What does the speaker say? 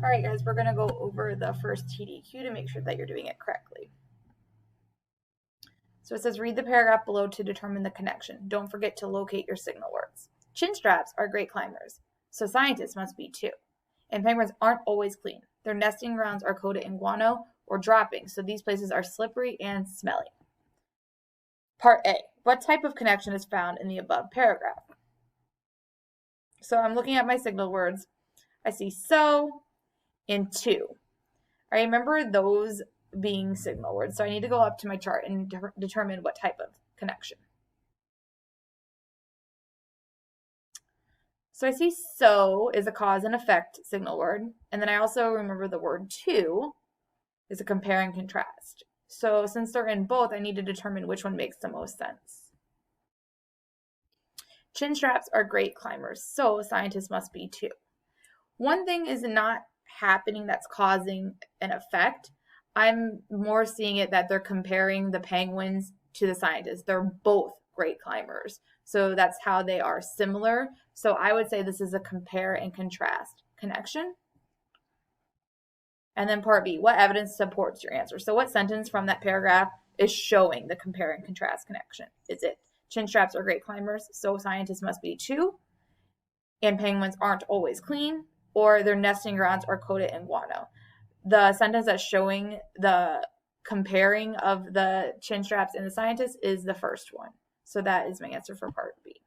All right, guys, we're going to go over the first TDQ to make sure that you're doing it correctly. So it says, read the paragraph below to determine the connection. Don't forget to locate your signal words. Chin straps are great climbers, so scientists must be too. And penguins aren't always clean. Their nesting grounds are coated in guano or droppings, so these places are slippery and smelly. Part A, what type of connection is found in the above paragraph? So I'm looking at my signal words. I see so and to. I remember those being signal words, so I need to go up to my chart and determine what type of connection. So I see so is a cause and effect signal word, and then I also remember the word to is a compare and contrast. So since they're in both, I need to determine which one makes the most sense. Chin straps are great climbers, so scientists must be too. One thing is not happening that's causing an effect. I'm more seeing it that they're comparing the penguins to the scientists. They're both great climbers. So that's how they are similar. So I would say this is a compare and contrast connection. And then part B, what evidence supports your answer? So what sentence from that paragraph is showing the compare and contrast connection? Is it chin straps are great climbers, so scientists must be too, and penguins aren't always clean, or their nesting grounds are coated in guano? The sentence that's showing the comparing of the chin straps and the scientists is the first one. So that is my answer for part B.